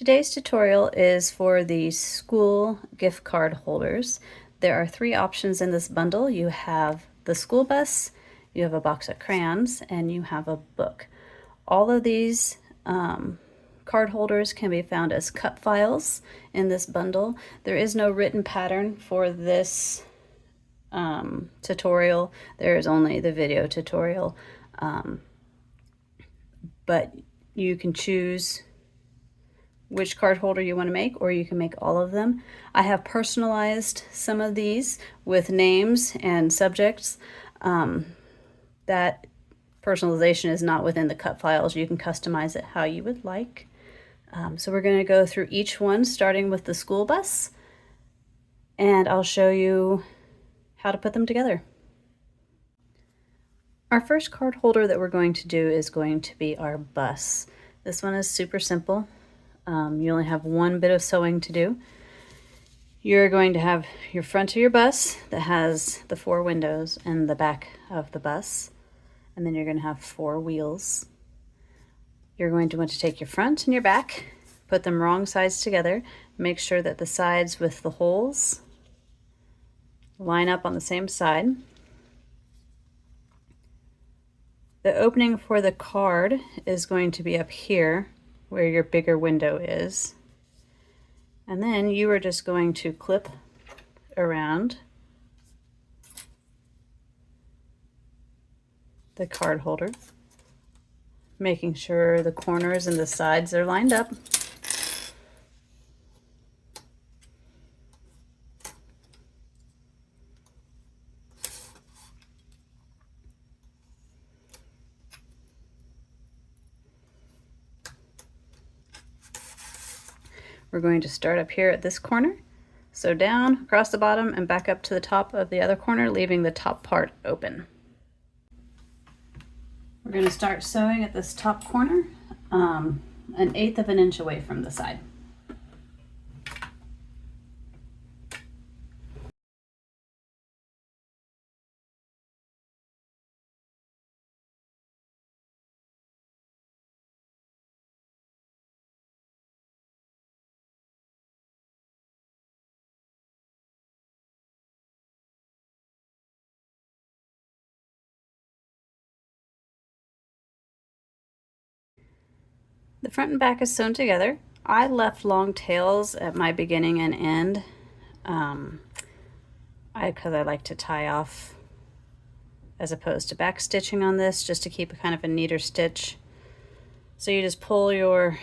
Today's tutorial is for the school gift card holders. There are three options in this bundle. You have the school bus, you have a box of crayons, and you have a book. All of these card holders can be found as cut files in this bundle. There is no written pattern for this tutorial. There is only the video tutorial, but you can choose which card holder you want to make, or you can make all of them. I have personalized some of these with names and subjects. That personalization is not within the cut files. You can customize it how you would like. So we're going to go through each one, starting with the school bus, and I'll show you how to put them together. Our first card holder that we're going to do is going to be our bus. This one is super simple. You only have one bit of sewing to do. You're going to have your front of your bus that has the 4 windows and the back of the bus, and then you're going to have 4 wheels. You're going to want to take your front and your back, put them wrong sides together, make sure that the sides with the holes line up on the same side. The opening for the card is going to be up here where your bigger window is. And then you are just going to clip around the card holder, making sure the corners and the sides are lined up. We're going to start up here at this corner. So down, across the bottom, and back up to the top of the other corner, leaving the top part open. We're going to start sewing at this top corner, 1/8 of an inch away from the side. The front and back is sewn together. I left long tails at my beginning and end because I like to tie off as opposed to back stitching on this, just to keep a kind of a neater stitch. So you just pull your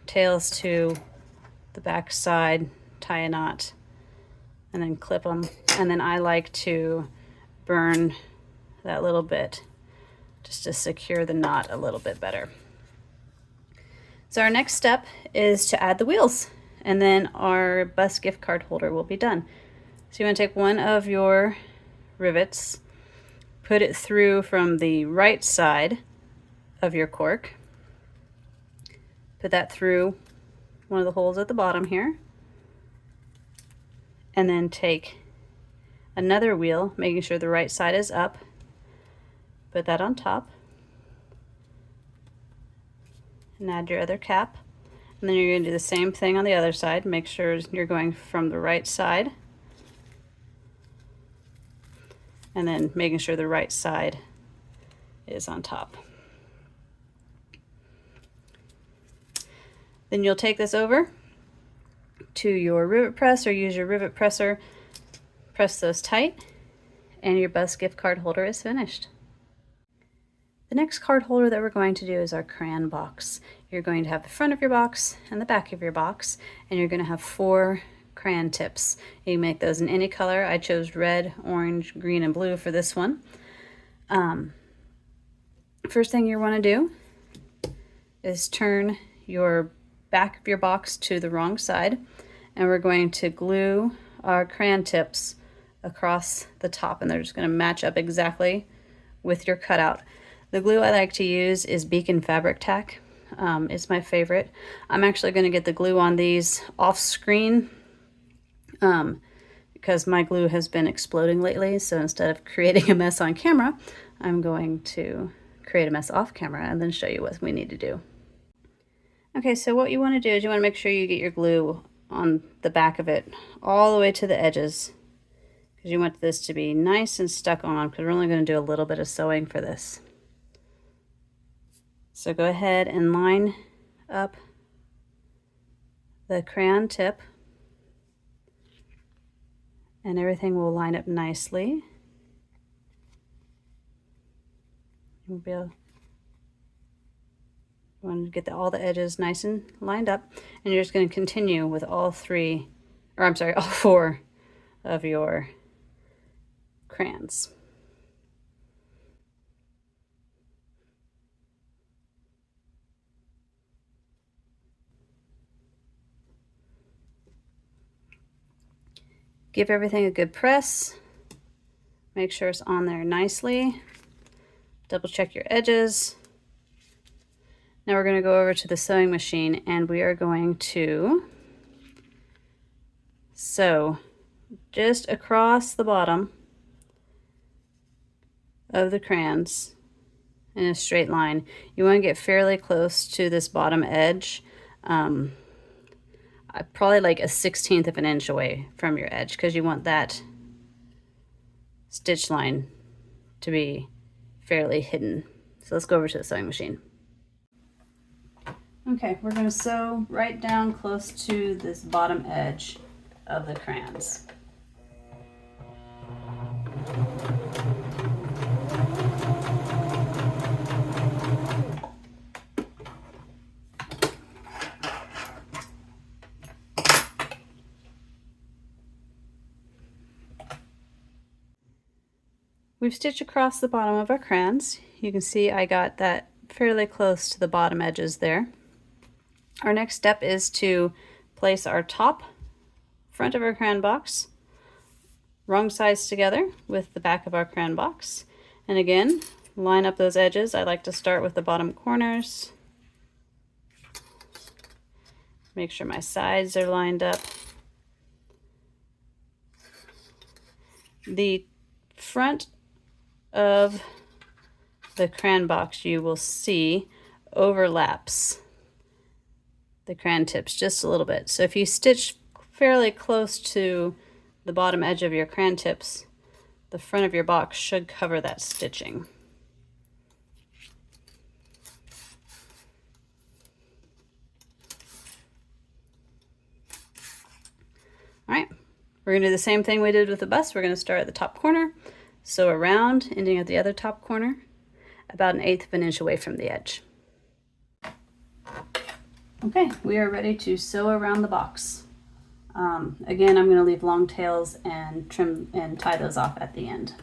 tails to the back side, tie a knot, and then clip them. And then I like to burn that little bit just to secure the knot a little bit better. So our next step is to add the wheels, and then our bus gift card holder will be done. So you want to take one of your rivets, put it through from the right side of your cork, put that through one of the holes at the bottom here, and then take another wheel, making sure the right side is up, put that on top, and add your other cap. And then you're going to do the same thing on the other side. Make sure you're going from the right side, and then making sure the right side is on top. Then you'll take this over to your rivet press, or use your rivet presser, press those tight, and your bus gift card holder is finished. The next card holder that we're going to do is our crayon box. You're going to have the front of your box and the back of your box, and you're going to have 4 crayon tips. You can make those in any color. I chose red, orange, green, and blue for this one. First thing you want to do is turn your back of your box to the wrong side, and we're going to glue our crayon tips across the top, and they're just going to match up exactly with your cutout. The glue I like to use is Beacon Fabric Tack. It's my favorite. I'm actually going to get the glue on these off screen because my glue has been exploding lately. So instead of creating a mess on camera, I'm going to create a mess off camera and then show you what we need to do. Okay, so what you want to do is you want to make sure you get your glue on the back of it all the way to the edges, because you want this to be nice and stuck on, because we're only going to do a little bit of sewing for this. So go ahead and line up the crayon tip and everything will line up nicely. You'll be able You want to get all the edges nice and lined up, and you're just going to continue with all four of your crayons. Give everything a good press. Make sure it's on there nicely. Double check your edges. Now we're going to go over to the sewing machine and we are going to sew just across the bottom of the crayons in a straight line. You want to get fairly close to this bottom edge, probably like a 1/16 of an inch away from your edge, because you want that stitch line to be fairly hidden. So let's go over to the sewing machine. Okay, we're going to sew right down close to this bottom edge of the crayons. We've stitched across the bottom of our crayons. You can see I got that fairly close to the bottom edges there. Our next step is to place our top front of our crayon box wrong sides together with the back of our crayon box. And again, line up those edges. I like to start with the bottom corners. Make sure my sides are lined up. The front of the crayon box, you will see, overlaps the crayon tips just a little bit. So if you stitch fairly close to the bottom edge of your crayon tips, the front of your box should cover that stitching. All right, we're going to do the same thing we did with the bust. We're going to start at the top corner, sew around, ending at the other top corner, about 1/8 of an inch away from the edge. Okay, we are ready to sew around the box. Again, I'm going to leave long tails and trim and tie those off at the end.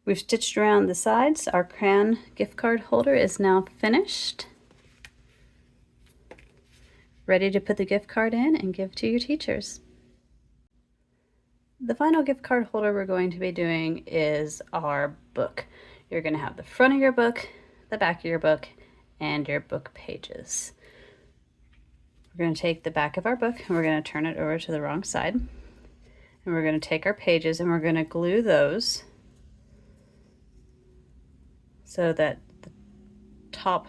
We've stitched around the sides. Our crayon gift card holder is now finished. Ready to put the gift card in and give to your teachers. The final gift card holder we're going to be doing is our book. You're going to have the front of your book, the back of your book, and your book pages. We're going to take the back of our book and we're going to turn it over to the wrong side. And we're going to take our pages and we're going to glue those so that the top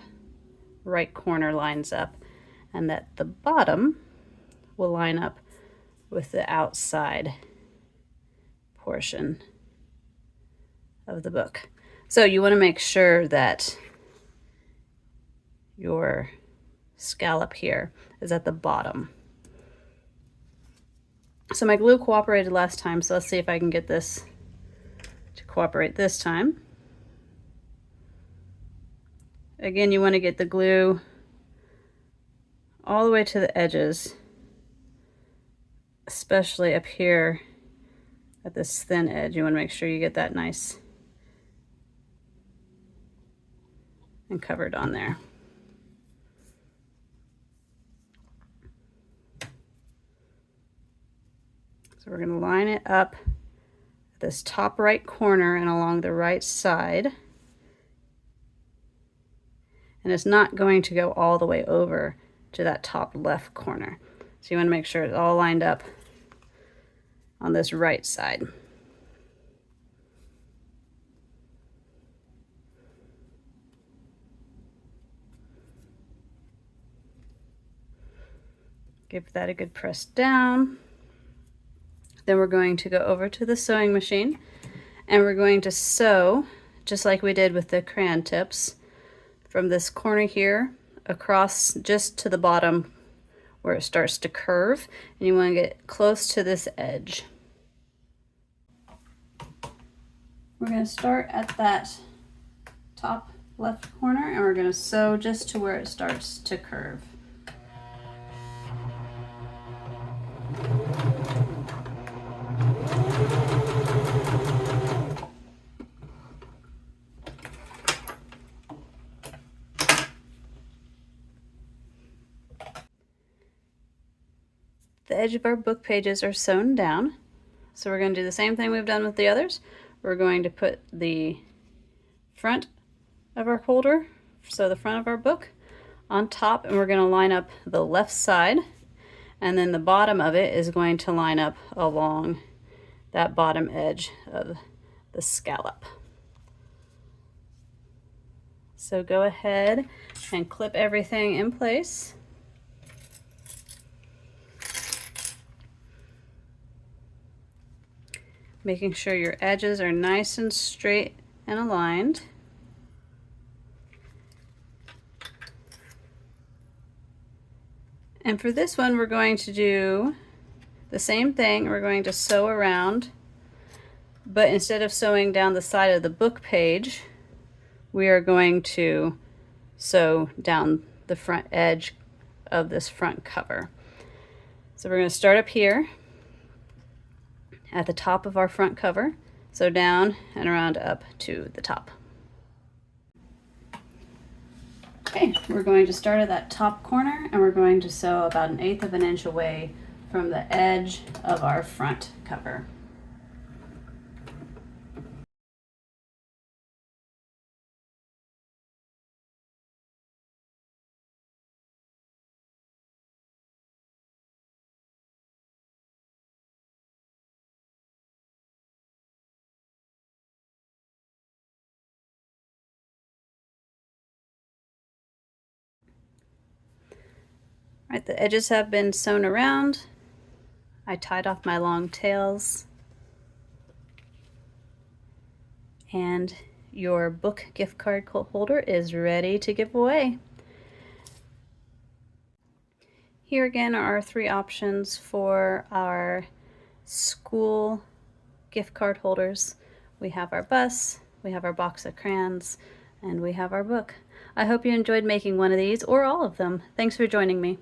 right corner lines up and that the bottom will line up with the outside portion of the book. So you want to make sure that your scallop here is at the bottom. So my glue cooperated last time, so let's see if I can get this to cooperate this time. Again, you want to get the glue all the way to the edges, especially up here at this thin edge. You want to make sure you get that nice and covered on there. So we're going to line it up at this top right corner and along the right side. And it's not going to go all the way over to that top left corner. So you want to make sure it's all lined up on this right side. Give that a good press down. Then we're going to go over to the sewing machine and we're going to sew, just like we did with the crayon tips, from this corner here across just to the bottom where it starts to curve, and you want to get close to this edge. We're going to start at that top left corner and we're going to sew just to where it starts to curve. The edge of our book pages are sewn down, so we're going to do the same thing we've done with the others. We're going to put the front of our holder, so the front of our book, on top, and we're going to line up the left side, and then the bottom of it is going to line up along that bottom edge of the scallop. So go ahead and clip everything in place. Making sure your edges are nice and straight and aligned. And for this one, we're going to do the same thing. We're going to sew around, but instead of sewing down the side of the book page, we are going to sew down the front edge of this front cover. So we're going to start up here at the top of our front cover, sew down and around up to the top. Okay, we're going to start at that top corner and we're going to sew about 1/8 of an inch away from the edge of our front cover. Right, the edges have been sewn around. I tied off my long tails. And your book gift card holder is ready to give away. Here again are our 3 options for our school gift card holders. We have our bus, we have our box of crayons, and we have our book. I hope you enjoyed making one of these or all of them. Thanks for joining me.